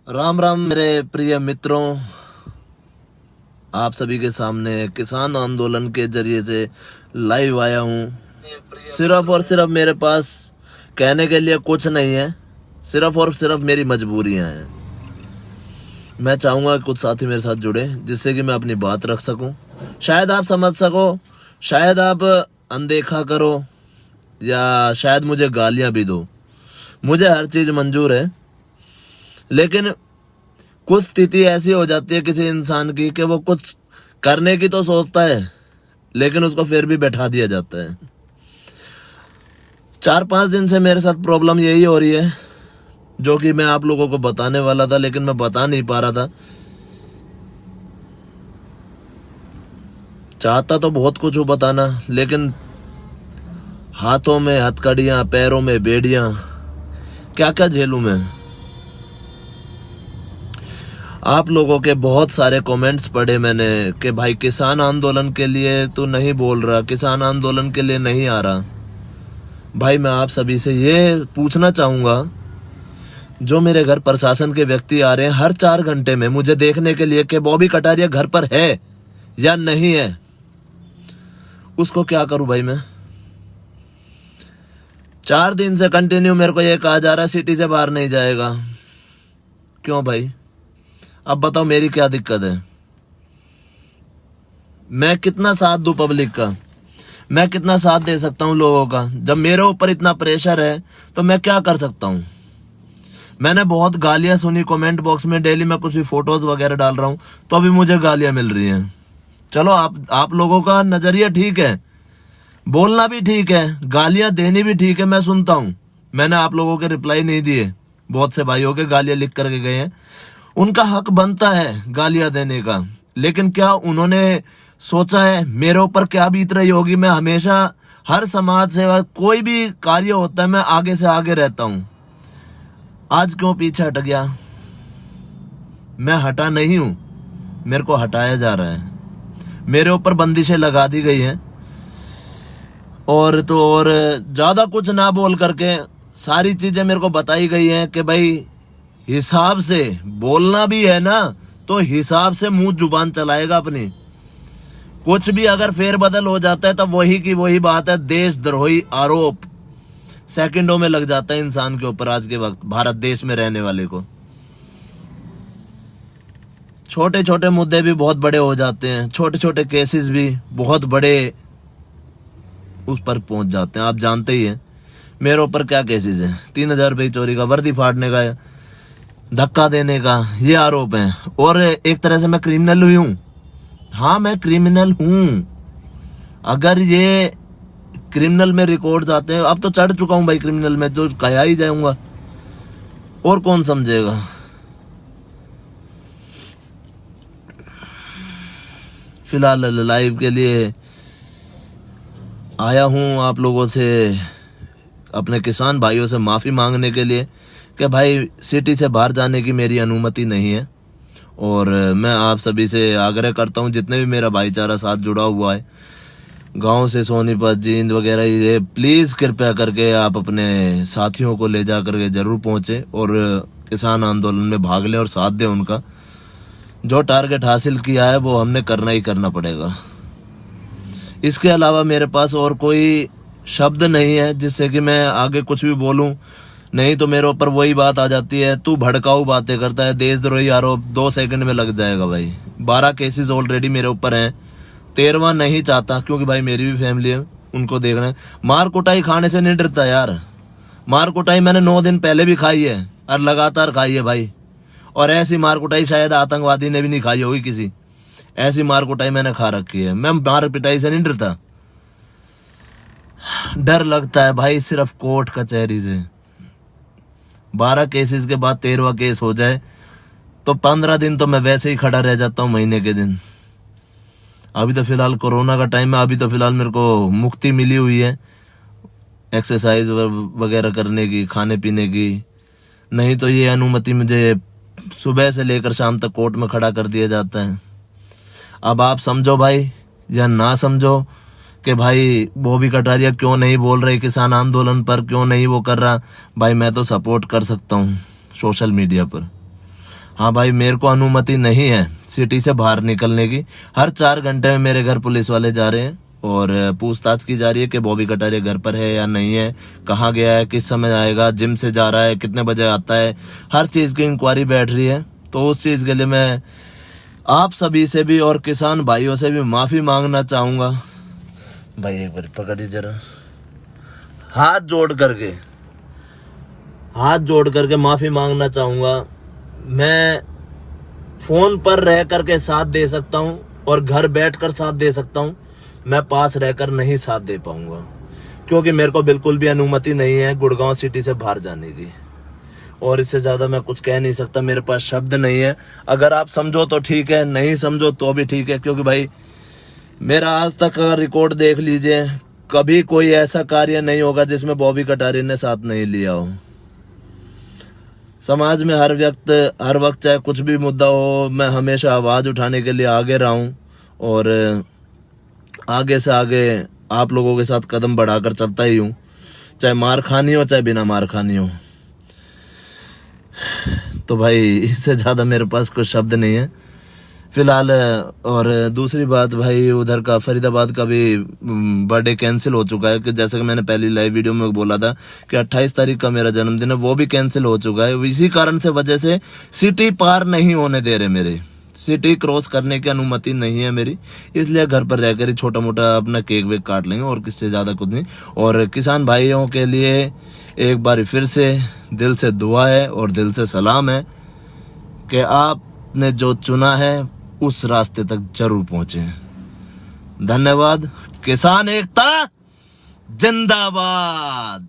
राम राम मेरे प्रिय मित्रों, आप सभी के सामने किसान आंदोलन के जरिए से लाइव आया हूँ। सिर्फ और सिर्फ मेरे पास कहने के लिए कुछ नहीं है, सिर्फ और सिर्फ मेरी मजबूरियां हैं। मैं चाहूँगा कुछ साथी मेरे साथ जुड़े जिससे कि मैं अपनी बात रख सकूं। शायद आप समझ सको, शायद आप अनदेखा करो, या शायद मुझे गालियां भी दो। मुझे हर चीज़ मंजूर है, लेकिन कुछ स्थिति ऐसी हो जाती है किसी इंसान की कि वो कुछ करने की तो सोचता है, लेकिन उसको फिर भी बैठा दिया जाता है। 4-5 दिन से मेरे साथ प्रॉब्लम यही हो रही है, जो कि मैं आप लोगों को बताने वाला था, लेकिन मैं बता नहीं पा रहा था। चाहता तो बहुत कुछ हूँ बताना, लेकिन हाथों में हथकड़ियाँ, पैरों में बेड़ियाँ, क्या क्या झेलूं मैं। आप लोगों के बहुत सारे कमेंट्स पढ़े मैंने कि भाई किसान आंदोलन के लिए तो नहीं बोल रहा, किसान आंदोलन के लिए नहीं आ रहा। भाई मैं आप सभी से ये पूछना चाहूँगा, जो मेरे घर प्रशासन के व्यक्ति आ रहे हैं हर 4 घंटे में मुझे देखने के लिए कि बॉबी कटारिया घर पर है या नहीं है, उसको क्या करूँ भाई मैं। 4 दिन से कंटिन्यू मेरे को ये कहा जा रहा है सिटी से बाहर नहीं जाएगा। क्यों भाई, अब बताओ मेरी क्या दिक्कत है। मैं कितना साथ दूं पब्लिक का, मैं कितना साथ दे सकता हूं लोगों का। जब मेरे ऊपर इतना प्रेशर है तो मैं क्या कर सकता हूं। मैंने बहुत गालियां सुनी कमेंट बॉक्स में, डेली मैं कुछ भी फोटोज वगैरह डाल रहा हूं तो अभी मुझे गालियां मिल रही हैं। चलो आप लोगों का नजरिया ठीक है, बोलना भी ठीक है, गालियां देनी भी ठीक है, मैं सुनता हूं। मैंने आप लोगों के रिप्लाई नहीं दिए, बहुत से भाइयों के गालियां लिख करके गए हैं, उनका हक बनता है गालियां देने का। लेकिन क्या उन्होंने सोचा है मेरे ऊपर क्या बीत रही होगी। मैं हमेशा हर समाज सेवा कोई भी कार्य होता है मैं आगे से आगे रहता हूं। आज क्यों पीछे हट गया। मैं हटा नहीं हूं, मेरे को हटाया जा रहा है, मेरे ऊपर बंदिशें लगा दी गई हैं। और ज्यादा कुछ ना बोल करके सारी चीजें मेरे को बताई गई हैं कि भाई हिसाब से बोलना भी है ना, तो हिसाब से मुंह जुबान चलाएगा अपनी। कुछ भी अगर फेरबदल हो जाता है तब वही की वही बात है, देशद्रोही आरोप सेकंडों में लग जाता है इंसान के ऊपर। आज के वक्त भारत देश में रहने वाले को छोटे छोटे मुद्दे भी बहुत बड़े हो जाते हैं, छोटे छोटे केसेस भी बहुत बड़े उस पर पहुंच जाते हैं। आप जानते ही हैं मेरे ऊपर क्या केसेस हैं। 3,000 रुपये चोरी का, वर्दी फाड़ने का, धक्का देने का, ये आरोप है। और एक तरह से मैं क्रिमिनल हुई हूँ। हाँ मैं क्रिमिनल हूँ, अगर ये क्रिमिनल में रिकॉर्ड आते हैं, अब तो चढ़ चुका हूँ भाई क्रिमिनल में, तो कहा ही जाऊंगा, और कौन समझेगा। फिलहाल लाइव के लिए आया हूँ आप लोगों से, अपने किसान भाइयों से माफ़ी मांगने के लिए कि भाई सिटी से बाहर जाने की मेरी अनुमति नहीं है। और मैं आप सभी से आग्रह करता हूँ, जितने भी मेरा भाईचारा साथ जुड़ा हुआ है गांव से सोनीपत, जींद वगैरह, ये प्लीज़ कृपया करके आप अपने साथियों को ले जा करके ज़रूर पहुँचे और किसान आंदोलन में भाग लें और साथ दें उनका। जो टारगेट हासिल किया है वो हमने करना ही करना पड़ेगा। इसके अलावा मेरे पास और कोई शब्द नहीं है जिससे कि मैं आगे कुछ भी बोलूं, नहीं तो मेरे ऊपर वही बात आ जाती है, तू भड़काऊ बातें करता है, देशद्रोही आरोप 2 सेकंड में लग जाएगा भाई। 12 केसेस ऑलरेडी मेरे ऊपर हैं, 13वां नहीं चाहता, क्योंकि भाई मेरी भी फैमिली है, उनको देखना है। मार कुटाई खाने से नहीं डरता यार, मार कुटाई मैंने 9 दिन पहले भी खाई है और लगातार खाई है भाई। और ऐसी मार कुटाई शायद आतंकवादी ने भी नहीं खाई होगी किसी, ऐसी मार कुटाई मैंने खा रखी है। मैं मार पिटाई से नहीं डरता, डर लगता है भाई सिर्फ कोर्ट कचहरी से। 12 केसेस के बाद 13वां केस हो जाए तो 15 दिन तो मैं वैसे ही खड़ा रह जाता हूँ, महीने के दिन। अभी तो फिलहाल कोरोना का टाइम है, अभी तो फिलहाल मेरे को मुक्ति मिली हुई है एक्सरसाइज वगैरह करने की, खाने पीने की। नहीं तो ये अनुमति मुझे सुबह से लेकर शाम तक कोर्ट में खड़ा कर दिया जाता है। अब आप समझो भाई या ना समझो कि भाई बॉबी कटारिया क्यों नहीं बोल रहे किसान आंदोलन पर, क्यों नहीं वो कर रहा। भाई मैं तो सपोर्ट कर सकता हूँ सोशल मीडिया पर, हाँ भाई, मेरे को अनुमति नहीं है सिटी से बाहर निकलने की। हर 4 घंटे में मेरे घर पुलिस वाले जा रहे हैं और पूछताछ की जा रही है कि बॉबी कटारिया घर पर है या नहीं है, कहाँ गया है, किस समय आएगा, जिम से जा रहा है, कितने बजे आता है, हर चीज की इंक्वायरी बैठ रही है। तो उस चीज के लिए मैं आप सभी से भी और किसान भाइयों से भी माफी मांगना चाहूंगा। भाई एक बार पकड़िए जरा, हाथ जोड़ करके माफी मांगना चाहूंगा। मैं फोन पर रह करके साथ दे सकता हूं और घर बैठकर साथ दे सकता हूं, मैं पास रहकर नहीं साथ दे पाऊंगा, क्योंकि मेरे को बिल्कुल भी अनुमति नहीं है गुड़गांव सिटी से बाहर जाने की। और इससे ज्यादा मैं कुछ कह नहीं सकता, मेरे पास शब्द नहीं है। अगर आप समझो तो ठीक है, नहीं समझो तो भी ठीक है, क्योंकि भाई मेरा आज तक का रिकॉर्ड देख लीजिए, कभी कोई ऐसा कार्य नहीं होगा जिसमें बॉबी कटारिया ने साथ नहीं लिया हो। समाज में हर वक्त चाहे कुछ भी मुद्दा हो, मैं हमेशा आवाज उठाने के लिए आगे रहा हूं और आगे से आगे आप लोगों के साथ कदम बढ़ाकर चलता ही हूं, चाहे मार खानी हो चाहे बिना मार खानी हो। तो भाई इससे ज्यादा मेरे पास कुछ शब्द नहीं है फिलहाल। और दूसरी बात भाई, उधर का फरीदाबाद का भी बर्थडे कैंसिल हो चुका है, कि जैसे कि मैंने पहली लाइव वीडियो में बोला था कि 28 तारीख का मेरा जन्मदिन है, वो भी कैंसिल हो चुका है। इसी कारण से वजह से सिटी पार नहीं होने दे रहे, मेरे सिटी क्रॉस करने की अनुमति नहीं है मेरी, इसलिए घर पर रहकर ही छोटा मोटा अपना केक वेक काट लेंगे और किससे ज्यादा कुछ नहीं। और किसान भाइयों के लिए एक बार फिर से दिल से दुआ है और दिल से सलाम है कि आपने जो चुना है उस रास्ते तक जरूर पहुंचे। धन्यवाद। किसान एकता जिंदाबाद।